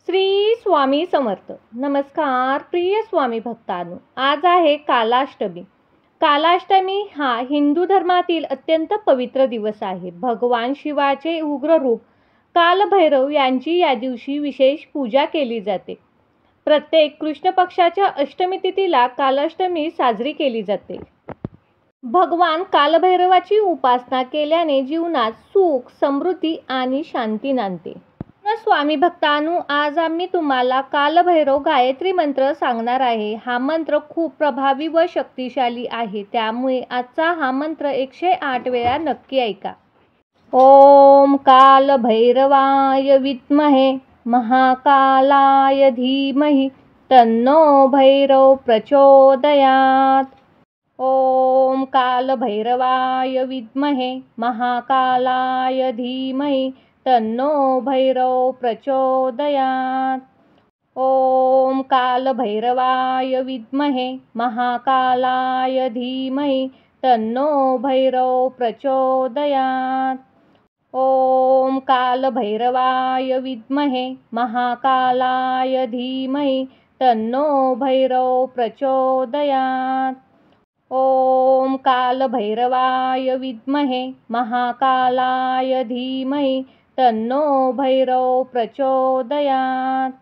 श्री स्वामी समर्थ. नमस्कार प्रिय स्वामी भक्तांनो. आज आहे कालाष्टमी. कालाष्टमी हा हिंदू धर्मातील अत्यंत पवित्र दिवस आहे. भगवान शिवाचे उग्र रूप कालभैरव यांची या दिवशी विशेष पूजा केली जाते. प्रत्येक कृष्ण पक्षाच्या अष्टमी तिथीला कालाष्टमी साजरी केली जाते. भगवान कालभैरवाची उपासना केल्याने जीवनात सुख, समृद्धी आणि शांती नांदते. स्वामी भक्तांनो, आज आम्ही तुम्हाला कालभैरव गायत्री मंत्र सांगणार आहे. हा मंत्र खूप प्रभावी व शक्तिशाली आहे. त्यामुळे आजचा हा मंत्र 108 वेळा नक्की ऐका. ओम कालभैरवाय विद्महे महाकालाय धीमहि तन्नो भैरव प्रचोदयात. ओम कालभैरवाय विद्महे महाकालाय धीमहि तन्नो भैरव प्रचोदयात. ओम कालभैरवाय विद्महे महाकालाय धीमहि तन्नो भैरव प्रचोदयात. ओम कालभैरवाय विद्महे महाकालाय धीमहि तन्नो भैरव प्रचोदयात. ओम कालभैरवाय विद्महे महाकालाय धीमहि तन्नो भैरव प्रचोदयात.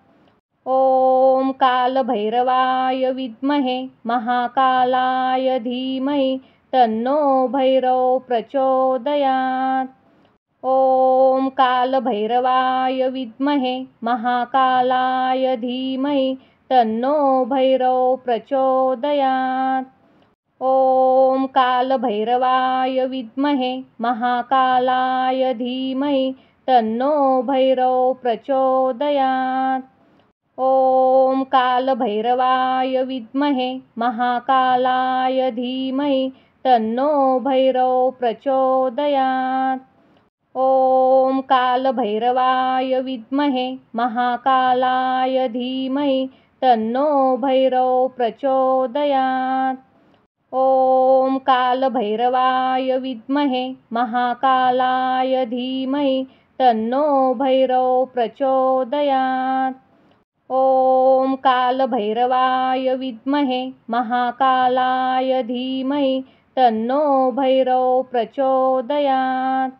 ओम कालभैरवाय विद्महे महाकालाय धीमहि तन्नो भैरव प्रचोदयात. ओम कालभैरवाय विद्महे महाकालाय धीमहि तन्नो भैरव प्रचोदयात. ओम कालभैरवाय विद्महे महाकालाय धीमहि तन्नो भैरव प्रचोदयात. ओम कालभैरवाय विद्महे महाकालाय धीमहि तन्नो भैरव प्रचोदयात. ओम कालभैरवाय विद्महे महाकालाय धीमहि तन्नो भैरव प्रचोदयात. ओम कालभैरवाय विद्महे महाकालाय धीमहि तन्नो भैरव प्रचोदयात. ओम कालभैरवाय विद्महे महाकालाय धीमहि तन्नो भैरव प्रचोदयात.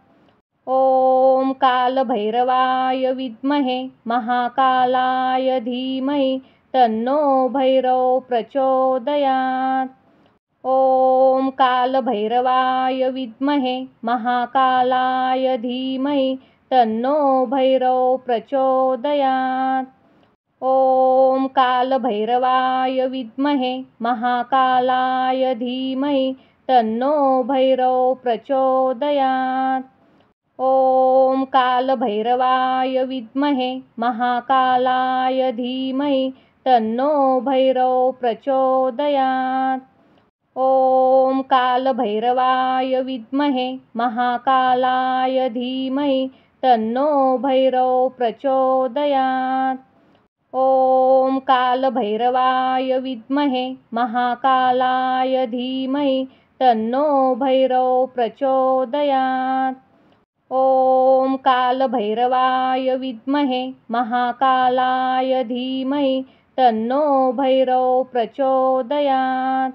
ओम कालभैरवाय विद्महे महाकालाय धीमहि तन्नो भैरव प्रचोदयात. ओम कालभैरवाय विद्महे महाकालाय धीमहि तन्नो भैरव प्रचोदयात. ओम कालभैरवाय विद्महे महाकालाय धीमहि तन्नो भैरव प्रचोदयात. ओम कालभैरवाय विद्महे महाकालाय धीमहि तन्नो भैरव प्रचोदयात. ओम कालभैरवाय विद्महे महाकालाय धीमहि तन्नो भैरव प्रचोदयात. ओम कालभैरवाय विद्महे महाकालाय धीमहि तन्नो भैरव प्रचोदयात. ओम कालभैरवाय विद्महे महाकालाय धीमहि तन्नो भैरव प्रचोदयात.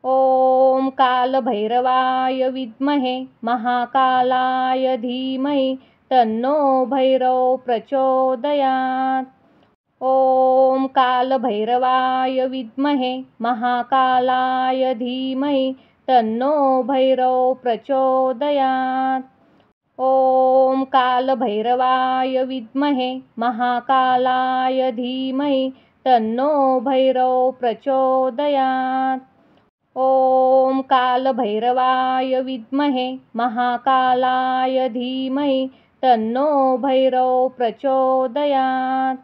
ओम कालभैरवाय विद्महे महाकालाय धीमहि तन्नो भैरव प्रचोदयात. ओम कालभैरवाय विद्महे महाकालाय धीमहि तन्नो भैरव प्रचोदयात. ओम कालभैरवाय विद्महे महाकालाय धीमहि तन्नो भैरव प्रचोदयात. ओम कालभैरवाय विद्महे महाकालाय धीमहि तन्नो भैरव प्रचोदयात.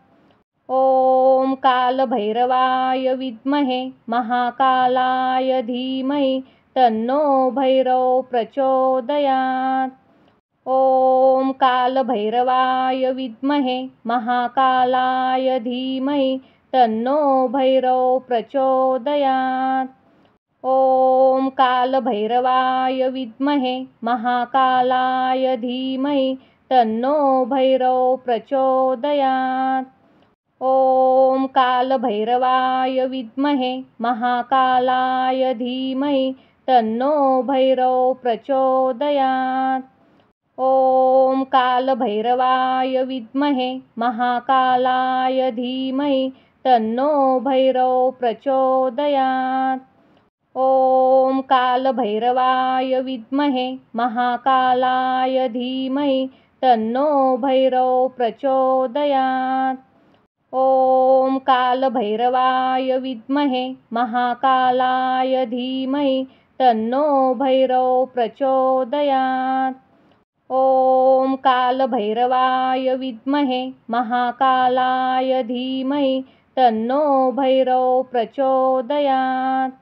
ओम कालभैरवाय विद्महे महाकालाय धीमहि तन्नो भैरव प्रचोदयात. ओम कालभैरवाय विद्महे महाकालाय धीमहि तन्नो भैरव प्रचोदयात. ओम कालभैरवाय विद्महे महाकालाय धीमहि तन्नो भैरव प्रचोदयात. ॐ कालभैरवाय विद्महे महाकालाय धीमहि तन्नो भैरव प्रचोदयात्। ॐ कालभैरवाय विद्महे महाकालाय धीमहि तन्नो भैरव प्रचोदयात्। ॐ कालभैरवाय विद्महे महाकालाय धीमहि तन्नो भैरव प्रचोदयात्। ॐ कालभैरवाय विद्महे महाकालाय धीमहि तन्नो भैरव प्रचोदयात्। ॐ कालभैरवाय विद्महे महाकालाय धीमहि तन्नो भैरव प्रचोदयात्।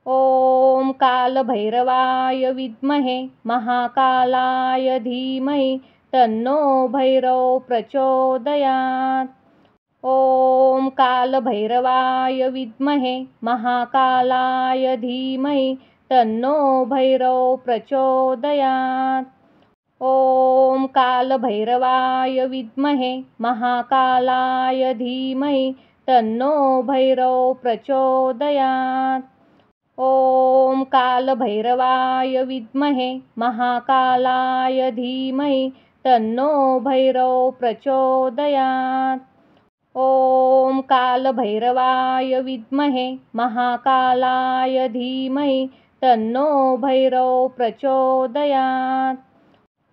ॐ कालभैरवाय विद्महे महाकालाय धीमहि तन्नो भैरव प्रचोदयात्। ॐ कालभैरवाय विद्महे महाकालाय धीमहि तन्नो भैरव प्रचोदयात्। ॐ कालभैरवाय विद्महे महाकालाय धीमहि तन्नो भैरव प्रचोदयात्। ॐ कालभैरवाय विद्महे महाकालाय धीमहि तन्नो भैरव प्रचोदयात्। ॐ कालभैरवाय विद्महे महाकालाय धीमहि तन्नो भैरव प्रचोदयात्।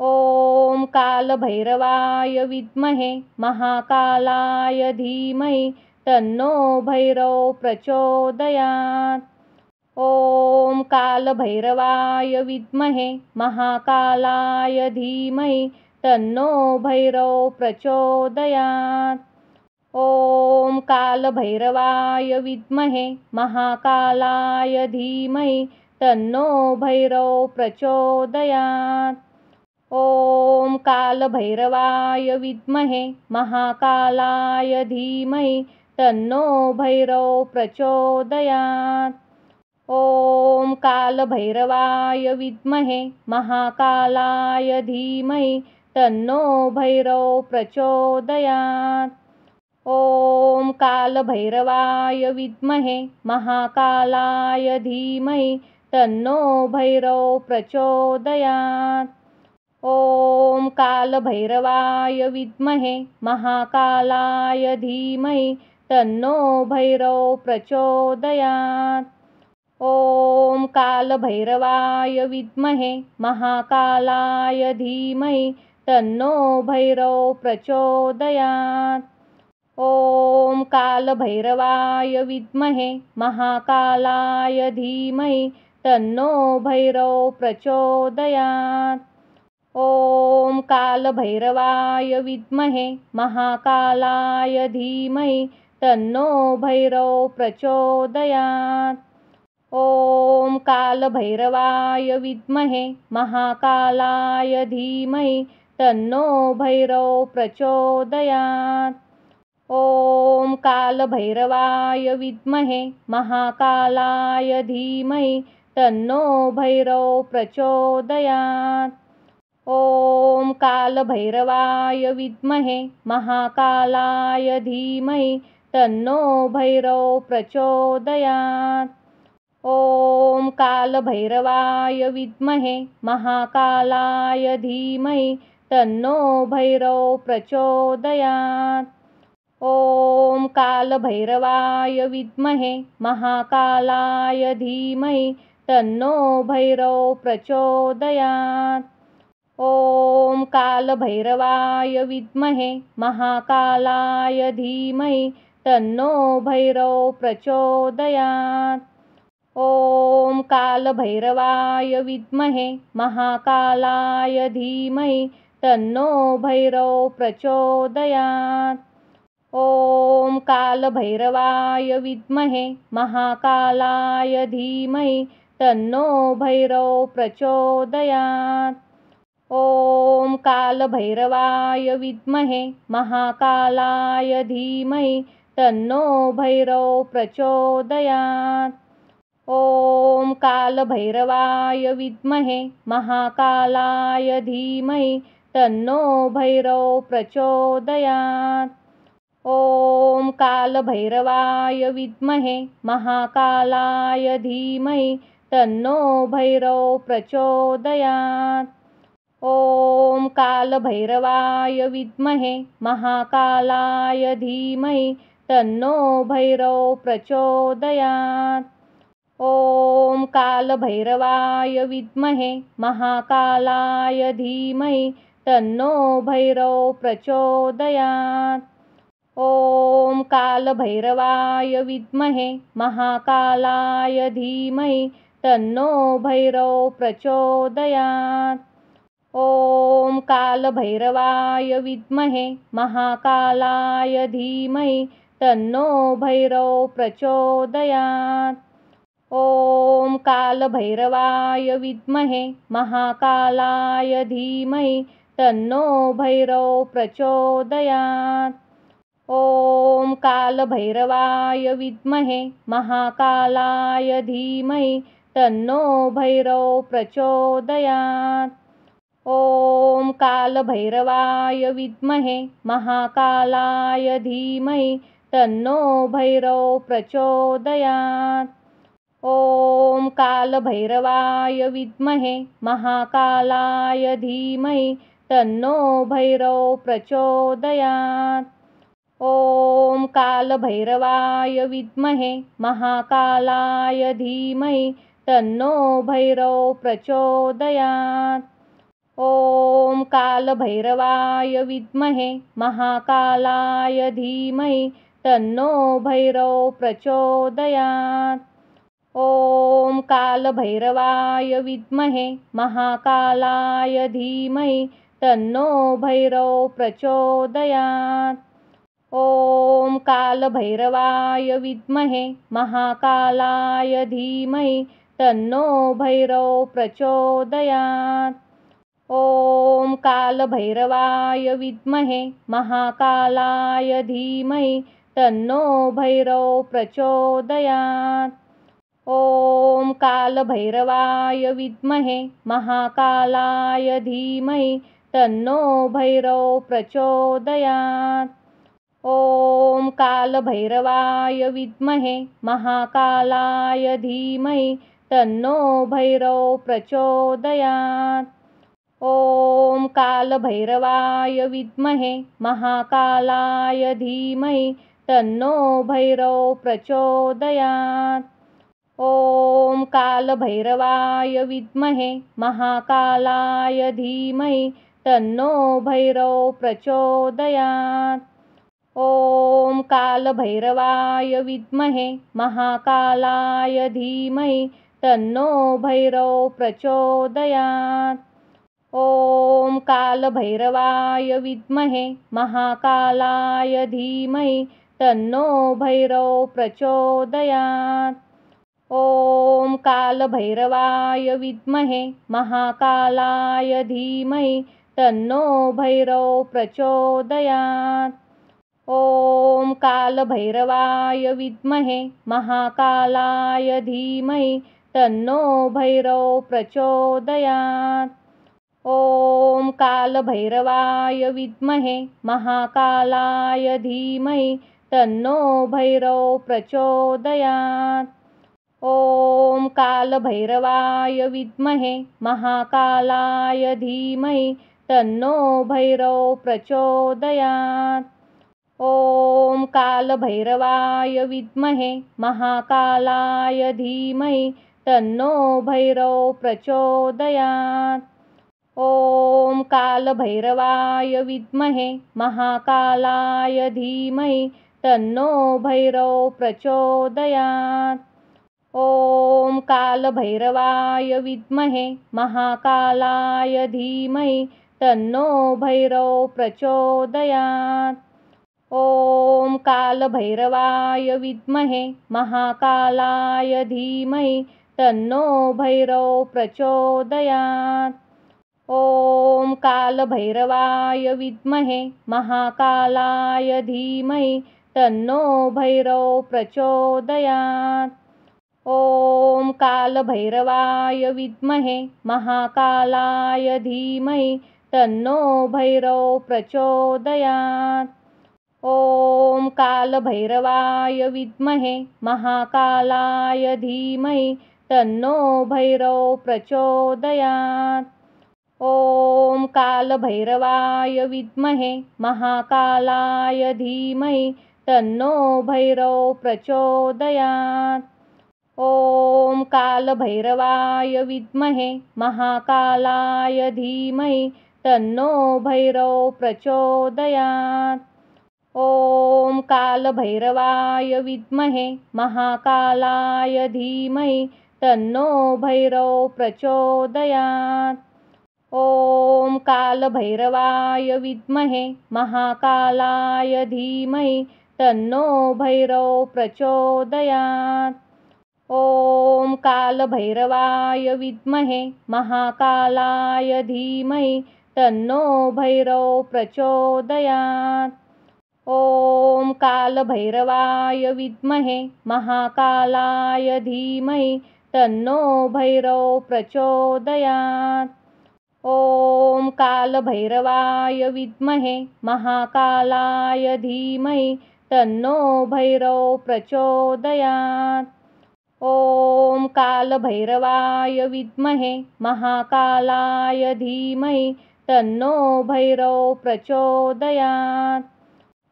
ॐ कालभैरवाय विद्महे महाकालाय धीमहि तन्नो भैरव प्रचोदयात्। ॐ कालभैरवाय विद्महे महाकालाय धीमहि तन्नो भैरव प्रचोदयात्। ॐ कालभैरवाय विद्महे महाकालाय धीमहि तन्नो भैरव प्रचोदयात्। ॐ कालभैरवाय विद्महे महाकालाय धीमहि तन्नो भैरव प्रचोदयात्। ॐ कालभैरवाय विद्महे महाकालाय धीमहि तन्नो भैरव प्रचोदयात्। ॐ कालभैरवाय विद्महे महाकालाय धीमहि तन्नो भैरव प्रचोदयात्। ॐ कालभैरवाय विद्महे महाकालाय धीमहि तन्नो भैरव प्रचोदयात्। ॐ कालभैरवाय विद्महे महाकालाय धीमहि तन्नो भैरव प्रचोदयात्। ॐ कालभैरवाय विद्महे महाकालाय धीमहि तन्नो भैरव प्रचोदयात्। ॐ कालभैरवाय विद्महे महाकालाय धीमहि तन्नो भैरव प्रचोदयात्। ॐ कालभैरवाय विद्महे महाकालाय धीमहि तन्नो भैरव प्रचोदयात्। ॐ कालभैरवाय विद्महे महाकालाय धीमहि तन्नो भैरव प्रचोदयात्। ॐ कालभैरवाय विद्महे महाकालाय धीमहि तन्नो भैरव प्रचोदयात्। ॐ कालभैरवाय विद्महे महाकालाय धीमहि तन्नो भैरव प्रचोदयात्। ॐ कालभैरवाय विद्महे महाकालाय धीमहि तन्नो भैरव प्रचोदयात्। ॐ कालभैरवाय विद्महे महाकालाय धीमहि तन्नो भैरव प्रचोदयात्। ॐ कालभैरवाय विद्महे महाकालाय धीमहि तन्नो भैरव प्रचोदयात्। ॐ कालभैरवाय विद्महे महाकालाय धीमहि तन्नो भैरव प्रचोदयात्। ॐ कालभैरवाय विद्महे महाकालाय धीमहि तन्नो भैरव प्रचोदयात्। ॐ कालभैरवाय विद्महे महाकालाय धीमहि तन्नो भैरव प्रचोदयात्। ॐ कालभैरवाय विद्महे महाकालाय धीमहि तन्नो भैरव प्रचोदयात्। ॐ कालभैरवाय विद्महे महाकालाय धीमहि तन्नो भैरव प्रचोदयात्। ॐ कालभैरवाय विद्महे महाकालाय धीमहि तन्नो भैरव प्रचोदयात्। ॐ कालभैरवाय विद्महे महाकालाय धीमहि तन्नो भैरव प्रचोदयात्। ॐ कालभैरवाय विद्महे महाकालाय धीमहि तन्नो भैरव प्रचोदयात्। ॐ कालभैरवाय विद्महे महाकालाय धीमहि तन्नो भैरव प्रचोदयात्। ॐ कालभैरवाय विद्महे महाकालाय धीमहि तन्नो भैरव प्रचोदयात्। ॐ कालभैरवाय विद्महे महाकालाय धीमहि तन्नो भैरव प्रचोदयात्। ॐ कालभैरवाय विद्महे महाकालाय धीमहि तन्नो भैरव प्रचोदयात्। ॐ कालभैरवाय विद्महे महाकालाय धीमहि तन्नो भैरव प्रचोदयात्। ॐ कालभैरवाय विद्महे महाकालाय धीमहि तन्नो भैरव प्रचोदयात्। ॐ कालभैरवाय विद्महे महाकालाय धीमहि तन्नो भैरव प्रचोदयात्। ॐ कालभैरवाय विद्महे महाकालाय धीमहि तन्नो भैरव प्रचोदयात्। ॐ कालभैरवाय विद्महे महाकालाय धीमहि तन्नो भैरव प्रचोदयात्। ॐ कालभैरवाय विद्महे महाकालाय धीमहि तन्नो भैरव प्रचोदयात्। ॐ कालभैरवाय विद्महे महाकालाय धीमहि तन्नो भैरव प्रचोदयात्। ॐ कालभैरवाय विद्महे महाकालाय धीमहि तन्नो भैरव प्रचोदयात्। ॐ कालभैरवाय विद्महे महाकालाय धीमहि तन्नो भैरव प्रचोदयात्। ॐ कालभैरवाय विद्महे महाकालाय धीमहि तन्नो भैरव प्रचोदयात्। ॐ कालभैरवाय विद्महे महाकालाय धीमहि तन्नो भैरव प्रचोदयात्। ॐ कालभैरवाय विद्महे महाकालाय धीमहि तन्नो भैरव प्रचोदयात्। ॐ कालभैरवाय विद्महे महाकालाय धीमहि तन्नो भैरव प्रचोदयात्। ॐ कालभैरवाय विद्महे महाकालाय धीमहि तन्नो भैरव प्रचोदयात्। ॐ कालभैरवाय विद्महे महाकालाय धीमहि तन्नो भैरव प्रचोदयात्। ॐ कालभैरवाय विद्महे महाकालाय धीमहि तन्नो भैरव प्रचोदयात्। ॐ कालभैरवाय विद्महे महाकालाय धीमहि तन्नो भैरव प्रचोदयात्। ॐ कालभैरवाय विद्महे महाकालाय धीमहि तन्नो भैरव प्रचोदयात्। ॐ कालभैरवाय विद्महे महाकालाय धीमहि तन्नो भैरव प्रचोदयात्। ॐ कालभैरवाय विद्महे महाकालाय धीमहि तन्नो भैरव प्रचोदयात्। ॐ कालभैरवाय विद्महे महाकालाय धीमहि तन्नो भैरव प्रचोदयात्। ॐ कालभैरवाय विद्महे महाकालाय धीमहि तन्नो भैरव प्रचोदयात्। ॐ कालभैरवाय विद्महे महाकालाय धीमहि तन्नो भैरव प्रचोदयात्। ॐ कालभैरवाय विद्महे महाकालाय धीमहि तन्नो भैरव प्रचोदयात्। ॐ कालभैरवाय विद्महे महाकालाय धीमहि तन्नो भैरव प्रचोदयात्। ॐ कालभैरवाय विद्महे महाकालाय धीमहि तन्नो भैरव प्रचोदयात्। ॐ कालभैरवाय विद्महे महाकालाय धीमहि तन्नो भैरव प्रचोदयात्। ॐ कालभैरवाय विद्महे महाकालाय धीमहि तन्नो भैरव प्रचोदयात्। ॐ कालभैरवाय विद्महे महाकालाय धीमहि तन्नो भैरव प्रचोदयात्। ॐ कालभैरवाय विद्महे महाकालाय धीमहि तन्नो भैरव प्रचोदयात्।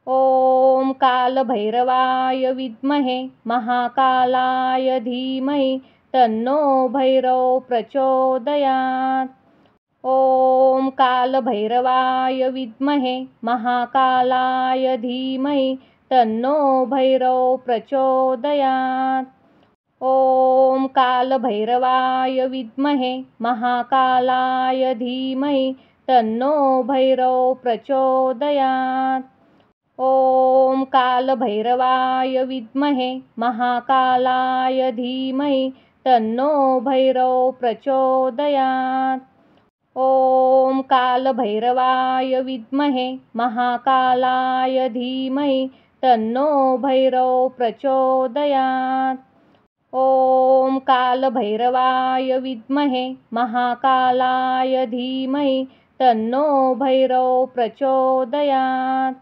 ॐ कालभैरवाय विद्महे महाकालाय धीमहि तन्नो भैरव प्रचोदयात्। ॐ कालभैरवाय विद्महे महाकालाय धीमहि तन्नो भैरव प्रचोदयात्। ॐ कालभैरवाय विद्महे महाकालाय धीमहि तन्नो भैरव प्रचोदयात्। ॐ कालभैरवाय विद्महे महाकालाय धीमहि तन्नो भैरव प्रचोदयात्। ॐ कालभैरवाय विद्महे महाकालाय धीमहि तन्नो भैरव प्रचोदयात्। ॐ कालभैरवाय विद्महे महाकालाय धीमहि तन्नो भैरव प्रचोदयात्।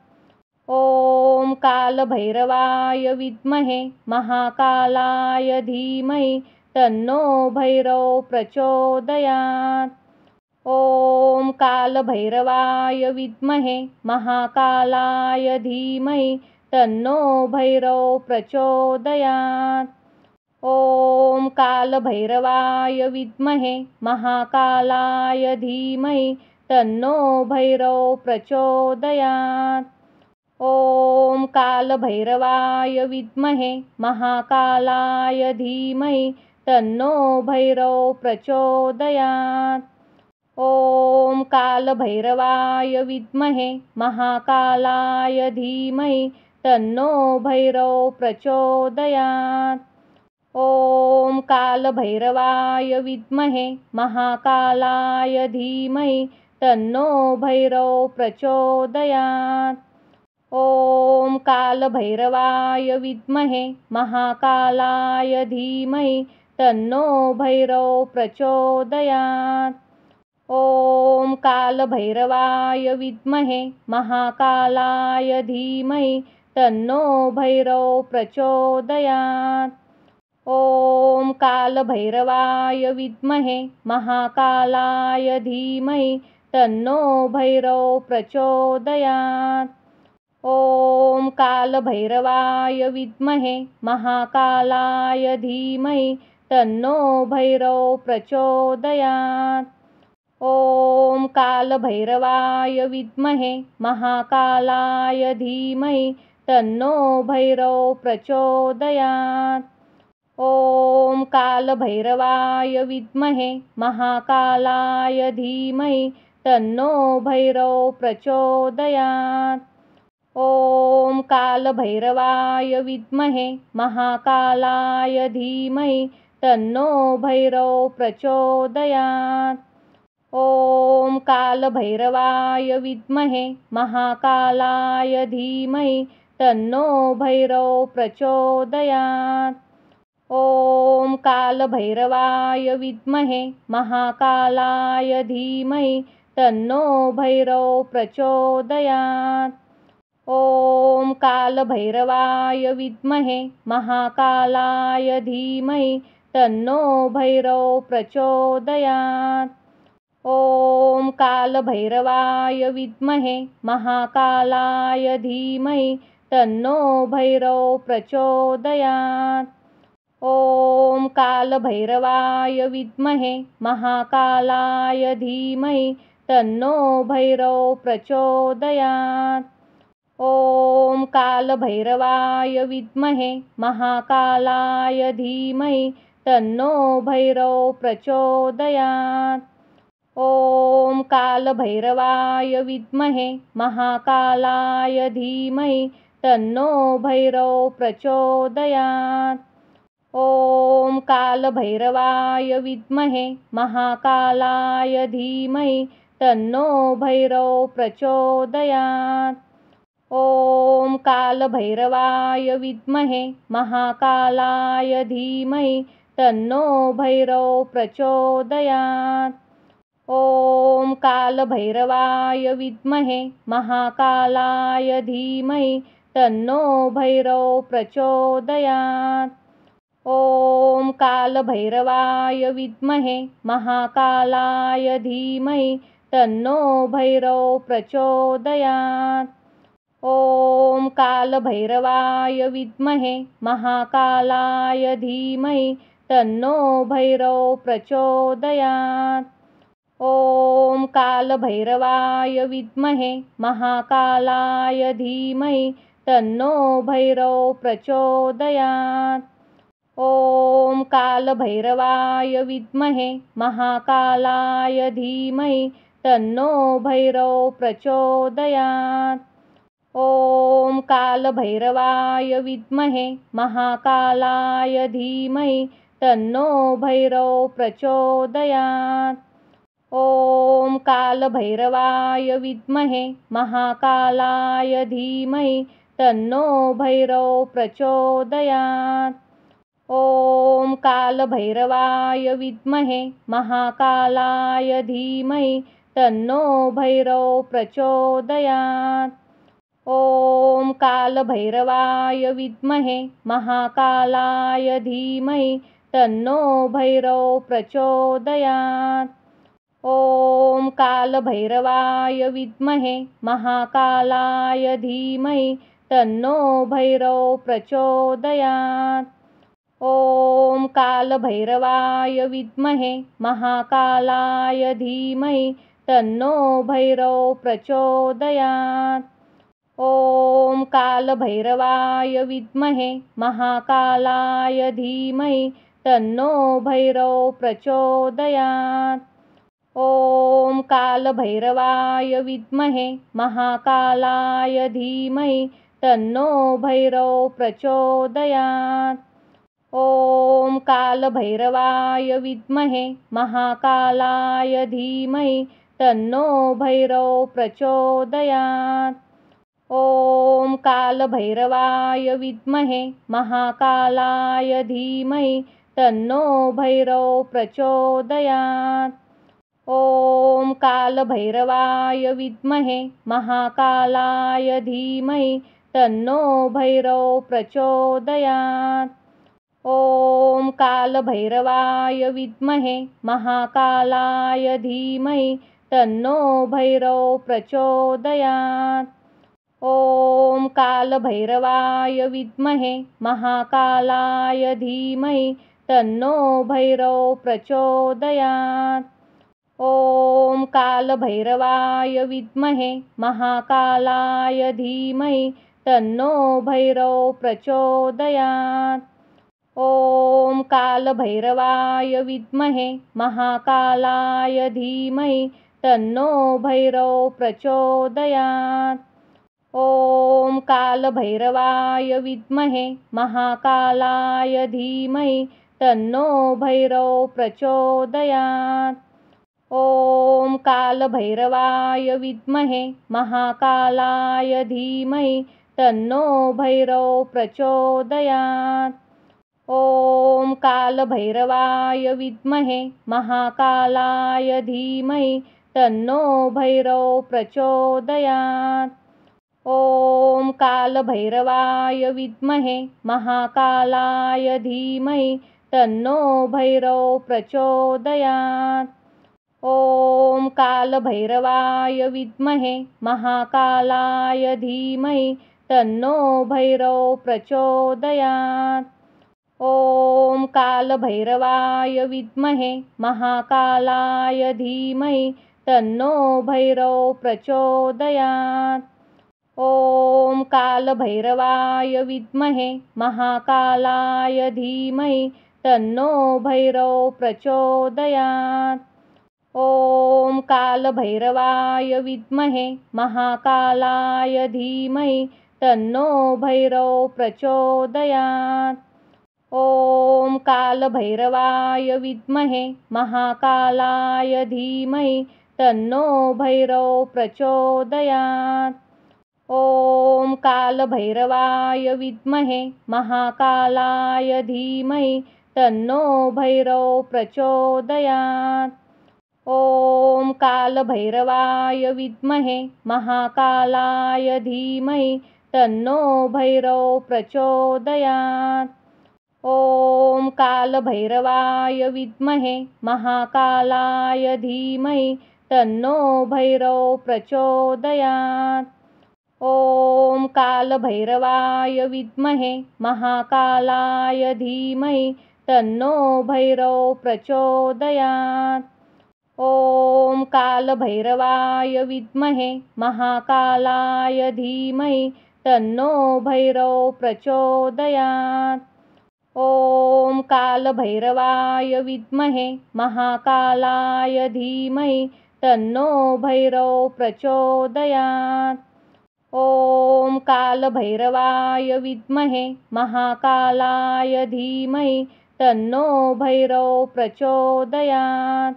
ॐ कालभैरवाय विद्महे महाकालाय धीमहि तन्नो भैरव प्रचोदयात्। ॐ कालभैरवाय विद्महे महाकालाय धीमहि तन्नो भैरव प्रचोदयात्। ॐ कालभैरवाय विद्महे महाकालाय धीमहि तन्नो भैरव प्रचोदयात्। ॐ कालभैरवाय विद्महे महाकालाय धीमहि तन्नो भैरव प्रचोदयात्। ॐ कालभैरवाय विद्महे महाकालाय धीमहि तन्नो भैरव प्रचोदयात्। ॐ कालभैरवाय विद्महे महाकालाय धीमहि तन्नो भैरव प्रचोदयात्। ॐ कालभैरवाय विद्महे महाकालाय धीमहि तन्नो भैरव प्रचोदयात्। ॐ कालभैरवाय विद्महे महाकालाय धीमहि तन्नो भैरव प्रचोदयात्। ॐ कालभैरवाय विद्महे महाकालाय धीमहि तन्नो भैरव प्रचोदयात्। ॐ कालभैरवाय विद्महे महाकालाय धीमहि तन्नो भैरव प्रचोदयात्। ॐ कालभैरवाय विद्महे महाकालाय धीमहि तन्नो भैरव प्रचोदयात्। ॐ कालभैरवाय विद्महे महाकालाय धीमहि तन्नो भैरव प्रचोदयात्। ॐ कालभैरवाय विद्महे महाकालाय धीमहि तन्नो भैरव प्रचोदयात्। ॐ कालभैरवाय विद्महे महाकालाय धीमहि तन्नो भैरव प्रचोदयात्। ॐ कालभैरवाय विद्महे महाकालाय धीमहि तन्नो भैरव प्रचोदयात्। ॐ कालभैरवाय विद्महे महाकालाय धीमहि तन्नो भैरव प्रचोदयात्। ॐ कालभैरवाय विद्महे महाकालाय धीमहि तन्नो भैरव प्रचोदयात्। ॐ कालभैरवाय विद्महे महाकालाय धीमहि तन्नो भैरव प्रचोदयात्। ॐ कालभैरवाय विद्महे महाकालाय धीमहि तन्नो भैरव प्रचोदयात्। ॐ कालभैरवाय विद्महे महाकालाय धीमहि तन्नो भैरव प्रचोदयात्। ॐ कालभैरवाय विद्महे महाकालाय धीमहि तन्नो भैरव प्रचोदयात्। ॐ कालभैरवाय विद्महे महाकालाय धीमहि तन्नो भैरव प्रचोदयात्। ॐ कालभैरवाय विद्महे महाकालाय धीमहि तन्नो भैरव प्रचोदयात्। ॐ कालभैरवाय विद्महे महाकालाय धीमहि तन्नो भैरव प्रचोदयात्। ॐ कालभैरवाय विद्महे महाकालाय धीमहि तन्नो भैरव प्रचोदयात्। ॐ कालभैरवाय विद्महे महाकालाय धीमहि तन्नो भैरव प्रचोदयात्। ॐ कालभैरवाय विद्महे महाकालाय धीमहि तन्नो भैरव प्रचोदयात्। ॐ कालभैरवाय विद्महे महाकालाय धीमहि तन्नो भैरव प्रचोदयात्। ॐ कालभैरवाय विद्महे महाकालाय धीमहि तन्नो भैरव प्रचोदयात्। ॐ कालभैरवाय विद्महे महाकालाय धीमहि तन्नो भैरव प्रचोदयात्। ॐ कालभैरवाय विद्महे महाकालाय धीमहि तन्नो भैरव प्रचोदयात्। ॐ कालभैरवाय विद्महे महाकालाय धीमहि तन्नो भैरव प्रचोदयात्। ॐ कालभैरवाय विद्महे महाकालाय धीमहि तन्नो भैरव प्रचोदयात्। ॐ कालभैरवाय विद्महे महाकालाय धीमहि तन्नो भैरव प्रचोदयात्। ॐ कालभैरवाय विद्महे महाकालाय धीमहि तन्नो भैरव प्रचोदयात्। ॐ कालभैरवाय विद्महे महाकालाय धीमहि तन्नो भैरव प्रचोदयात्। ॐ कालभैरवाय विद्महे महाकालाय धीमहि तन्नो भैरव प्रचोदयात्। ॐ कालभैरवाय विद्महे महाकालाय धीमहि तन्नो भैरव प्रचोदयात्। ॐ कालभैरवाय विद्महे महाकालाय धीमहि तन्नो भैरव प्रचोदयात्। ॐ कालभैरवाय विद्महे महाकालाय धीमहि तन्नो भैरव प्रचोदयात्। ॐ कालभैरवाय विद्महे महाकालाय धीमहि तन्नो भैरव प्रचोदयात्। ॐ कालभैरवाय विद्महे महाकालाय धीमहि तन्नो भैरव प्रचोदयात्। ॐ कालभैरवाय विद्महे महाकालाय धीमहि तन्नो भैरव प्रचोदयात्। ॐ कालभैरवाय विद्महे महाकालाय धीमहि तन्नो भैरव प्रचोदयात्। ॐ कालभैरवाय विद्महे महाकालाय धीमहि तन्नो भैरव प्रचोदयात्। ॐ कालभैरवाय विद्महे महाकालाय धीमहि तन्नो भैरव प्रचोदयात्। ॐ कालभैरवाय विद्महे महाकालाय धीमहि तन्नो भैरव प्रचोदयात्। ॐ कालभैरवाय विद्महे महाकालाय धीमहि तन्नो भैरव प्रचोदयात्। ॐ कालभैरवाय विद्महे महाकालाय धीमहि तन्नो भैरव प्रचोदयात्। ॐ कालभैरवाय विद्महे महाकालाय धीमहि तन्नो भैरव प्रचोदयात्। ॐ कालभैरवाय विद्महे महाकालाय धीमहि तन्नो भैरव प्रचोदयात्। ॐ कालभैरवाय विद्महे महाकालाय धीमहि तन्नो भैरव प्रचोदयात्। ॐ कालभैरवाय विद्महे महाकालाय धीमहि तन्नो भैरव प्रचोदयात्। ॐ कालभैरवाय विद्महे महाकालाय धीमहि तन्नो भैरव प्रचोदयात्। ॐ कालभैरवाय विद्महे महाकालाय धीमहि तन्नो भैरव प्रचोदयात्। ॐ कालभैरवाय विद्महे महाकालाय धीमहि तन्नो भैरव प्रचोदयात्। ॐ कालभैरवाय विद्महे महाकालाय धीमहि तन्नो भैरव प्रचोदयात्। ॐ कालभैरवाय विद्महे महाकालाय धीमहि तन्नो भैरव प्रचोदयात्।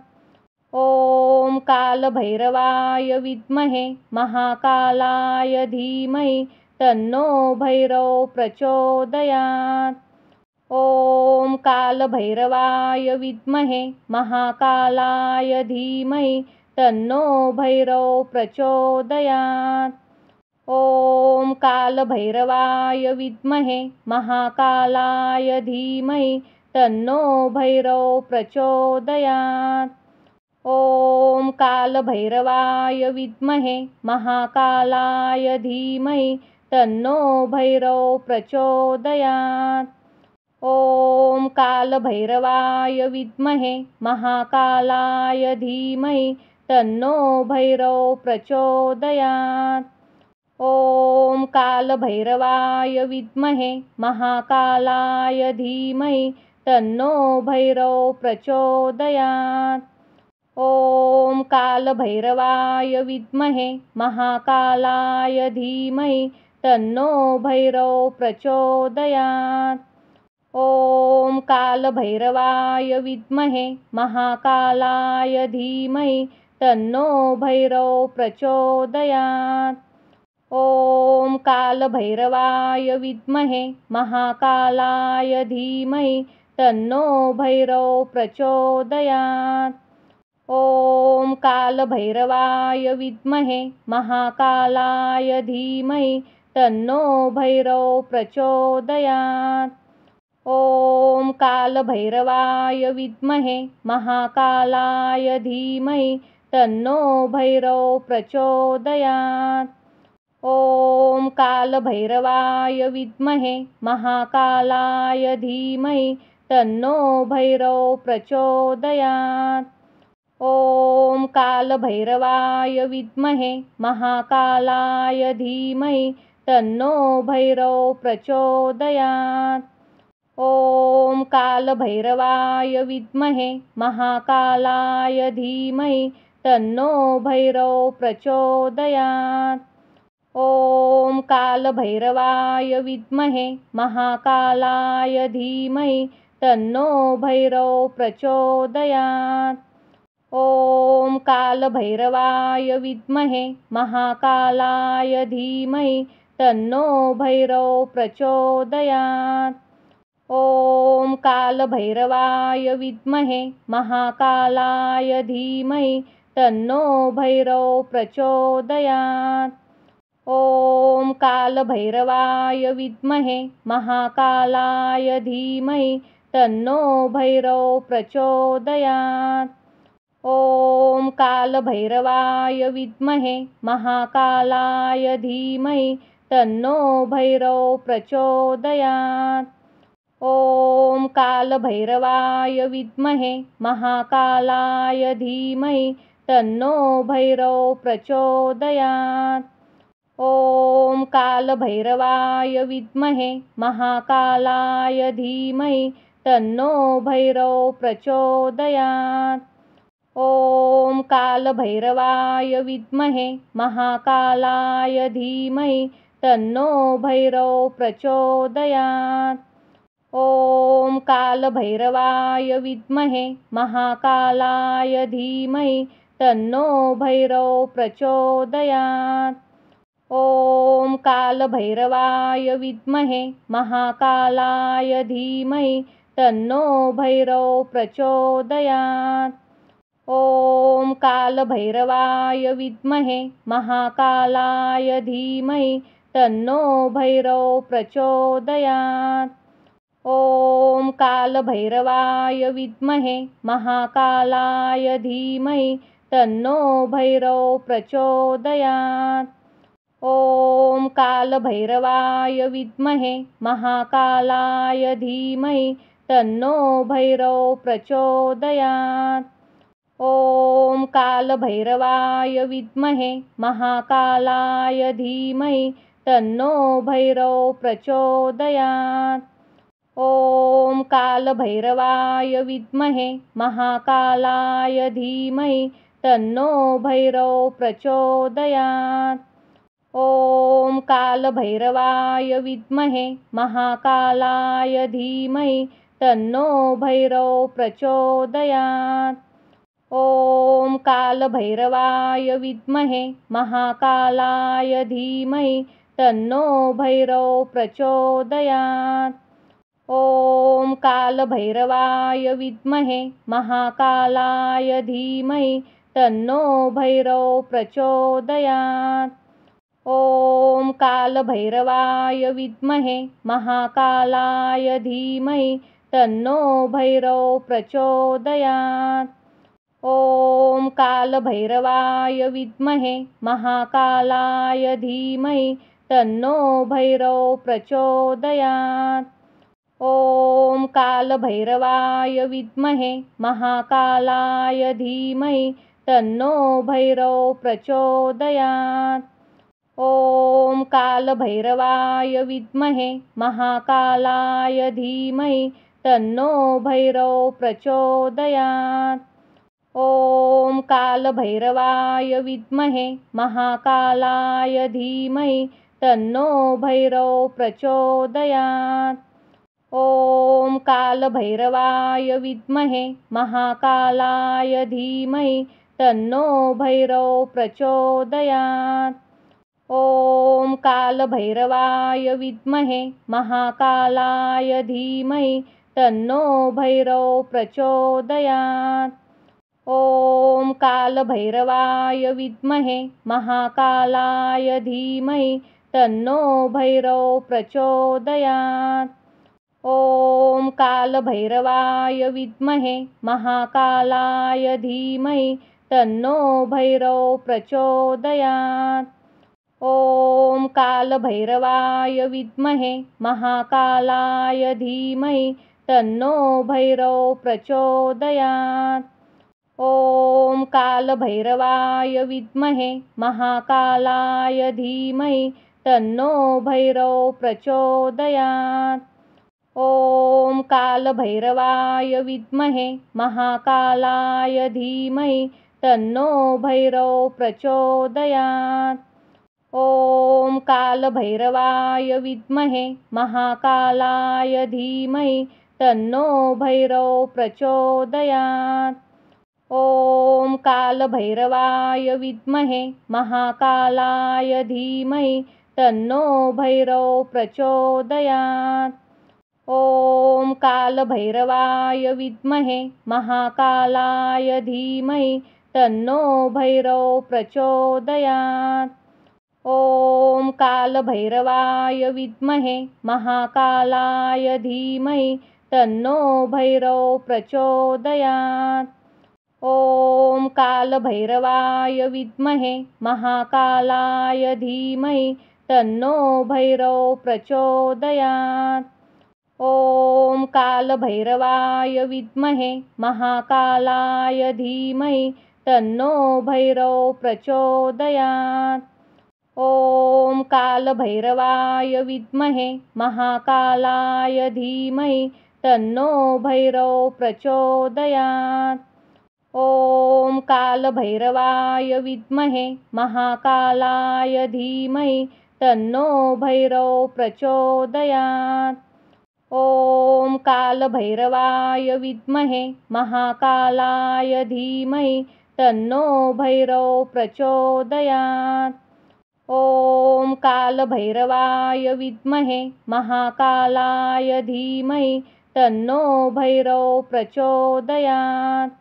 ॐ कालभैरवाय विद्महे महाकालाय धीमहि तन्नो भैरव प्रचोदयात्। ॐ कालभैरवाय विद्महे महाकालाय धीमहि तन्नो भैरव प्रचोदयात्। ॐ कालभैरवाय विद्महे महाकालाय धीमहि तन्नो भैरव प्रचोदयात्। ॐ कालभैरवाय विद्महे महाकालाय धीमहि तन्नो भैरव प्रचोदयात्। ॐ कालभैरवाय विद्महे महाकालाय धीमहि तन्नो भैरव प्रचोदयात्। ॐ कालभैरवाय विद्महे महाकालाय धीमहि तन्नो भैरव प्रचोदयात्। ॐ कालभैरवाय विद्महे महाकालाय धीमहि तन्नो भैरव प्रचोदयात्। ॐ कालभैरवाय विद्महे महाकालाय धीमहि तन्नो भैरव प्रचोदयात्। ॐ कालभैरवाय विद्महे महाकालाय धीमहि तन्नो भैरव प्रचोदयात्। ॐ कालभैरवाय विद्महे महाकालाय धीमहि तन्नो भैरव प्रचोदयात्। ॐ कालभैरवाय विद्महे महाकालाय धीमहि तन्नो भैरव प्रचोदयात्। ॐ कालभैरवाय विद्महे महाकालाय धीमहि तन्नो भैरव प्रचोदयात्। ॐ कालभैरवाय विद्महे महाकालाय धीमहि तन्नो भैरव प्रचोदयात्। ॐ कालभैरवाय विद्महे महाकालाय धीमहि तन्नो भैरव प्रचोदयात्। ॐ कालभैरवाय विद्महे महाकालाय धीमहि तन्नो भैरव प्रचोदयात्। ॐ कालभैरवाय विद्महे महाकालाय धीमहि तन्नो भैरव प्रचोदयात्। ॐ कालभैरवाय विद्महे महाकालाय धीमहि तन्नो भैरव प्रचोदयात्। ॐ कालभैरवाय विद्महे महाकालाय धीमहि तन्नो भैरव प्रचोदयात्। ॐ कालभैरवाय विद्महे महाकालाय धीमहि तन्नो भैरव प्रचोदयात्। ॐ कालभैरवाय विद्महे महाकालाय धीमहि तन्नो भैरव प्रचोदयात्। ॐ कालभैरवाय विद्महे महाकालाय धीमहि तन्नो भैरव प्रचोदयात्। ॐ कालभैरवाय विद्महे महाकालाय धीमहि तन्नो भैरव प्रचोदयात्। ॐ कालभैरवाय विद्महे महाकालाय धीमहि तन्नो भैरव प्रचोदयात्। ॐ कालभैरवाय विद्महे महाकालाय धीमहि तन्नो भैरव प्रचोदयात्। ॐ कालभैरवाय विद्महे महाकालाय धीमहि तन्नो भैरव प्रचोदयात्। ॐ कालभैरवाय विद्महे महाकालाय धीमहि तन्नो भैरव प्रचोदयात्। ॐ कालभैरवाय विद्महे महाकालाय धीमहि तन्नो भैरव प्रचोदयात्। ॐ कालभैरवाय विद्महे महाकालाय धीमहि तन्नो भैरव प्रचोदयात्। ॐ कालभैरवाय विद्महे महाकालाय धीमहि तन्नो भैरव प्रचोदयात्। ॐ कालभैरवाय विद्महे महाकालाय धीमहि तन्नो भैरव प्रचोदयात्। ॐ कालभैरवाय विद्महे महाकालाय धीमहि तन्नो भैरव प्रचोदयात्। ॐ कालभैरवाय विद्महे महाकालाय धीमहि तन्नो भैरव प्रचोदयात्। ॐ कालभैरवाय विद्महे महाकालाय धीमहि तन्नो भैरव प्रचोदयात्। ॐ कालभैरवाय विद्महे महाकालाय धीमहि तन्नो भैरव प्रचोदयात्। ॐ कालभैरवाय विद्महे महाकालाय धीमहि तन्नो भैरव प्रचोदयात्। ॐ कालभैरवाय विद्महे महाकालाय धीमहि तन्नो भैरव प्रचोदयात्। ॐ कालभैरवाय विद्महे महाकालाय धीमहि तन्नो भैरव प्रचोदयात्। ॐ कालभैरवाय विद्महे महाकालाय धीमहि तन्नो भैरव प्रचोदयात्। ॐ कालभैरवाय विद्महे महाकालाय धीमहि तन्नो भैरव प्रचोदयात्। ॐ कालभैरवाय विद्महे महाकालाय धीमहि तन्नो भैरव प्रचोदयात्। ॐ कालभैरवाय विद्महे महाकालाय धीमहि तन्नो भैरव प्रचोदयात्। ॐ कालभैरवाय विद्महे महाकालाय धीमहि तन्नो भैरव प्रचोदयात्। ॐ कालभैरवाय विद्महे महाकालाय धीमहि तन्नो भैरव प्रचोदयात्। ॐ कालभैरवाय विद्महे महाकालाय धीमहि तन्नो भैरव प्रचोदयात्। ॐ कालभैरवाय विद्महे महाकालाय धीमहि तन्नो भैरव प्रचोदयात्। ॐ कालभैरवाय विद्महे महाकालाय धीमहि तन्नो भैरव प्रचोदयात्। ॐ कालभैरवाय विद्महे महाकालाय धीमहि तन्नो भैरव प्रचोदयात्। ॐ कालभैरवाय विद्महे महाकालाय धीमहि तन्नो भैरव प्रचोदयात्। ॐ कालभैरवाय विद्महे महाकालाय धीमहि तन्नो भैरव प्रचोदयात्। ॐ कालभैरवाय विद्महे महाकालाय धीमहि तन्नो भैरव प्रचोदयात्। ॐ कालभैरवाय विद्महे महाकालाय धीमहि तन्नो भैरव प्रचोदयात्। ॐ कालभैरवाय विद्महे महाकालाय धीमहि तन्नो भैरव प्रचोदयात्। ॐ कालभैरवाय विद्महे महाकालाय धीमहि तन्नो भैरव प्रचोदयात्। ॐ कालभैरवाय विद्महे महाकालाय धीमहि तन्नो भैरव प्रचोदयात्।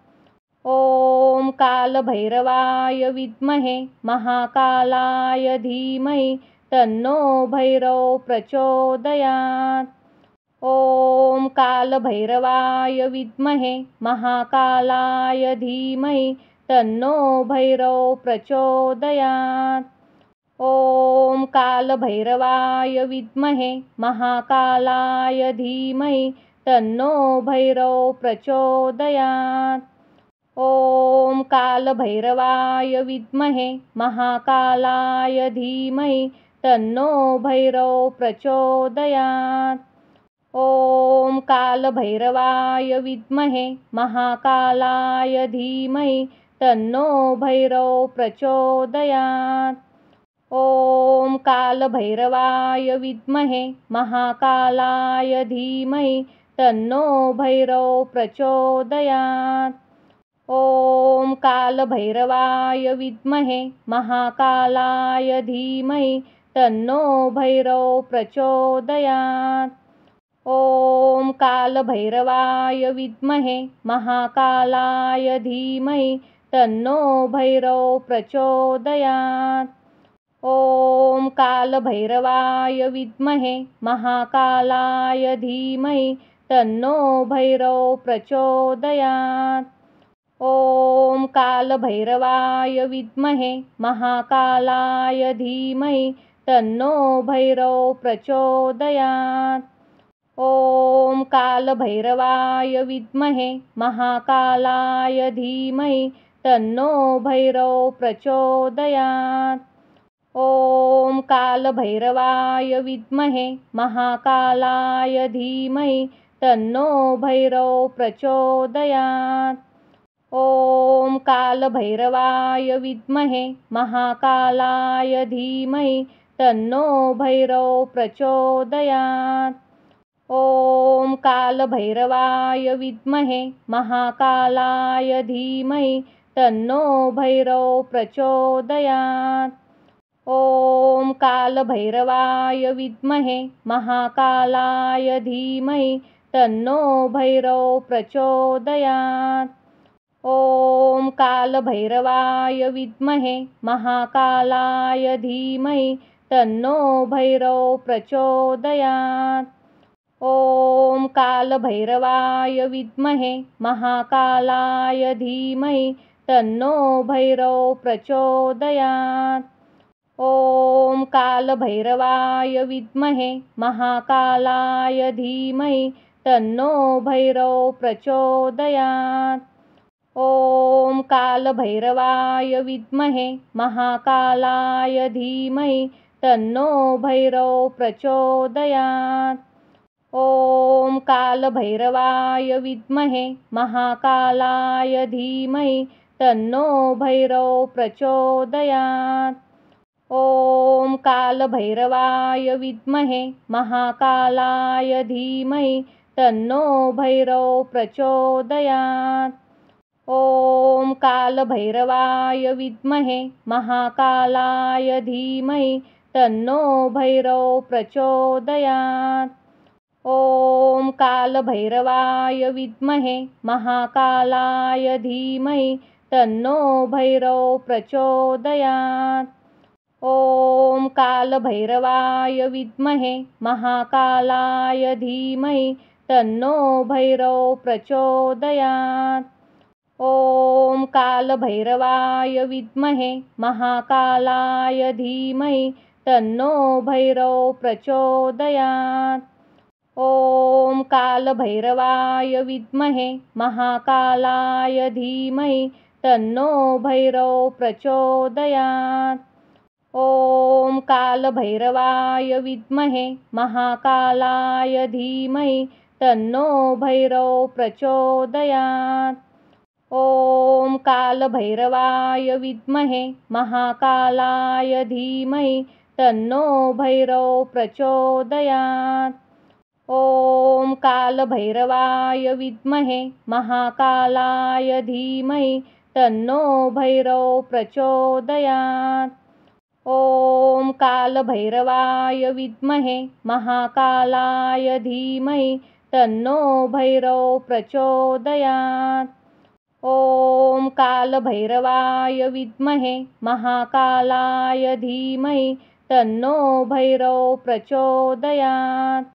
ॐ कालभैरवाय विद्महे महाकालाय धीमहि तन्नो भैरव प्रचोदयात्। ॐ कालभैरवाय विद्महे महाकालाय धीमहि तन्नो भैरव प्रचोदयात्। ॐ कालभैरवाय विद्महे महाकालाय धीमहि तन्नो भैरव प्रचोदयात्। ॐ कालभैरवाय विद्महे महाकालाय धीमहि तन्नो भैरव प्रचोदयात्। ॐ कालभैरवाय विद्महे महाकालाय धीमहि तन्नो भैरव प्रचोदयात्। ॐ कालभैरवाय विद्महे महाकालाय धीमहि तन्नो भैरव प्रचोदयात्। ॐ कालभैरवाय विद्महे महाकालाय धीमहि तन्नो भैरव प्रचोदयात्। ॐ कालभैरवाय विद्महे महाकालाय धीमहि तन्नो भैरव प्रचोदयात्। ॐ कालभैरवाय विद्महे महाकालाय धीमहि तन्नो भैरव प्रचोदयात्। ॐ कालभैरवाय विद्महे महाकालाय धीमहि तन्नो भैरव प्रचोदयात्। ॐ कालभैरवाय विद्महे महाकालाय धीमहि तन्नो भैरव प्रचोदयात्। ॐ कालभैरवाय विद्महे महाकालाय धीमहि तन्नो भैरव प्रचोदयात्। ॐ कालभैरवाय विद्महे महाकालाय धीमहि तन्नो भैरव प्रचोदयात्। ॐ कालभैरवाय विद्महे महाकालाय धीमहि तन्नो भैरव प्रचोदयात्। ॐ कालभैरवाय विद्महे महाकालाय धीमहि तन्नो भैरव प्रचोदयात्। ॐ कालभैरवाय विद्महे महाकालाय धीमहि तन्नो भैरव प्रचोदयात्। ॐ कालभैरवाय विद्महे महाकालाय धीमहि तन्नो भैरव प्रचोदयात्। ॐ कालभैरवाय विद्महे महाकालाय धीमहि तन्नो भैरव प्रचोदयात्। ॐ कालभैरवाय विद्महे महाकालाय धीमहि तन्नो भैरव प्रचोदयात्। ॐ कालभैरवाय विद्महे महाकालाय धीमहि तन्नो भैरव प्रचोदयात्। ॐ कालभैरवाय विद्महे महाकालाय धीमहि तन्नो भैरव प्रचोदयात्। ॐ कालभैरवाय विद्महे महाकालाय धीमहि तन्नो भैरव प्रचोदयात्। ॐ कालभैरवाय विद्महे महाकालाय धीमहि तन्नो भैरव प्रचोदयात्। ॐ कालभैरवाय विद्महे महाकालाय धीमहि तन्नो भैरव प्रचोदयात्। ॐ कालभैरवाय विद्महे महाकालाय धीमहि तन्नो भैरव प्रचोदयात्। ॐ कालभैरवाय विद्महे महाकालाय धीमहि तन्नो भैरव प्रचोदयात्। ॐ कालभैरवाय विद्महे महाकालाय धीमहि तन्नो भैरव प्रचोदयात्। ॐ कालभैरवाय विद्महे महाकालाय धीमहि तन्नो भैरव प्रचोदयात्। ॐ कालभैरवाय विद्महे महाकालाय धीमहि तन्नो भैरव प्रचोदयात्। ॐ कालभैरवाय विद्महे महाकालाय धीमहि तन्नो भैरव प्रचोदयात्। ॐ कालभैरवाय विद्महे महाकालाय धीमहि तन्नो भैरव प्रचोदयात्।